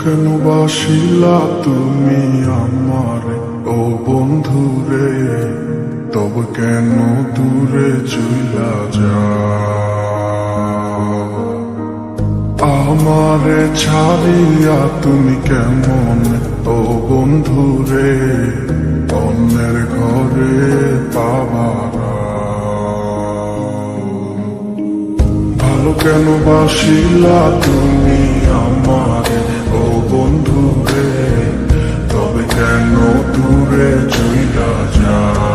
কেন বাসিলা তুমি আমারে ও বন্ধুরে, তবে কেন দূরে চইলা যাও? আমারে ছাড়িয়া তুমি কেমন ও বন্ধুরে অন্যের ঘরে পাবারা? ভালো কেন বাসিলা তুমি আমারে ও বন্ধুরে, তবে কেন দূরে চইলা যাও?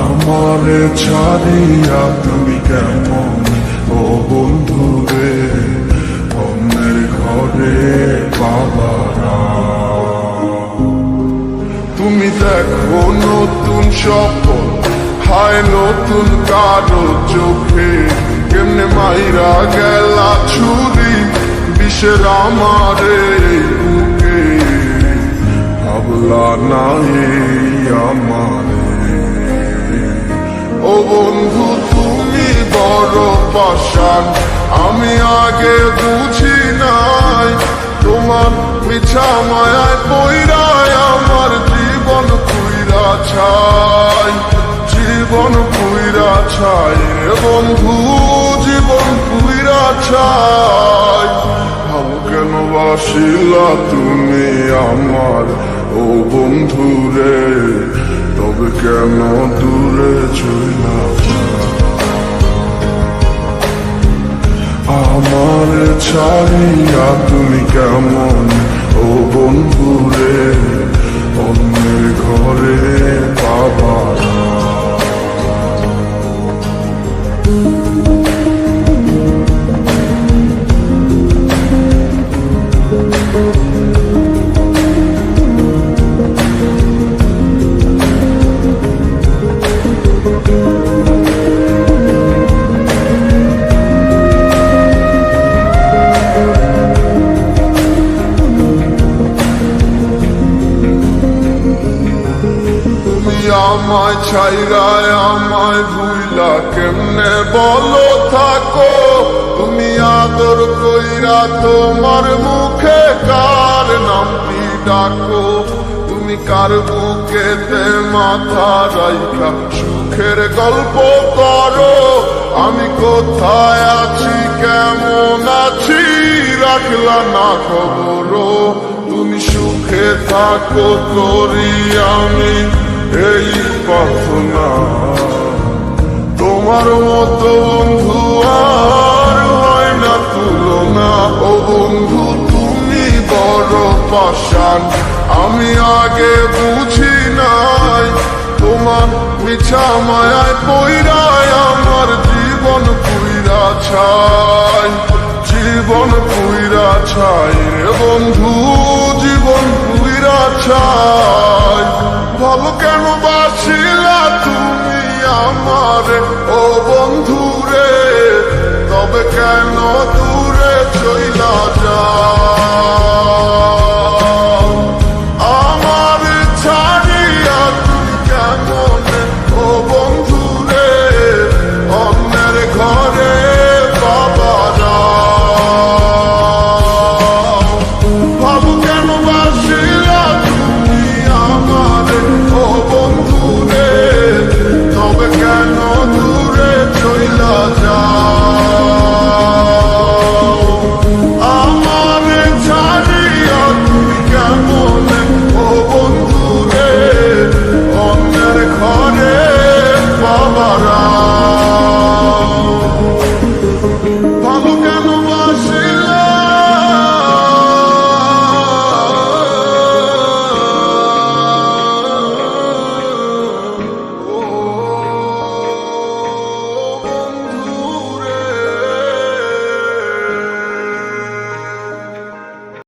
আমারে ছাড়িয়া তুমি কেমন ও বন্ধুরে অন্যের ঘরে পাবারা? তুমি দেখো নতুন স্বপ্ন হায় নতুন কারো চোখে, কেমনে মাইরা গেলা ছুরি বিষের আমারে বুকে। ভাবলা নাই আমারে ও বন্ধু তুমি বড় পাষাণ, আমি আগে বুঝি নাই তোমার মিছা মায়ায় পইরায় আমার জীবন পুইরা ছাই, জীবন পুইরা ছাই রে বন্ধু, জীবন পুইরা ছাই। ভালো কেন বাসিলা তুমি আমার ও বন্ধু রে, তবে কেন দূরে চইলা যাও? আমার ছাড়িয়া তুমি কেমন ও বন্ধু রে অন্যের ঘরে পাবারা? আমায় ছাইরায় আমায় ভুইলা কেমনে বলো থাকো? তুমি আদর কইরা তোমার মুখে কার নামটি ডাকো? তুমি কার বুকেতে মাথা রাইখা সুখের গল্প করো? আমি কোথায় আছি কেমন আছি রাখলা না খবর? তুমি সুখে থাকো করি আমি এই প্রার্থনা, তোমার মতো বন্ধু আর হয় না তুলনা। ও বন্ধু তুমি বড় পাষাণ, আমি আগে বুঝি নাই তোমার মিছা মায়ায় পইরায় আমার জীবন পুইরা ছাই, জীবন পুইরা ছাই রে বন্ধু, জীবন পুইরা ছাই। ভালো কেন বাসিলা তুমি আমারে ও বন্ধু রে, তবে কেন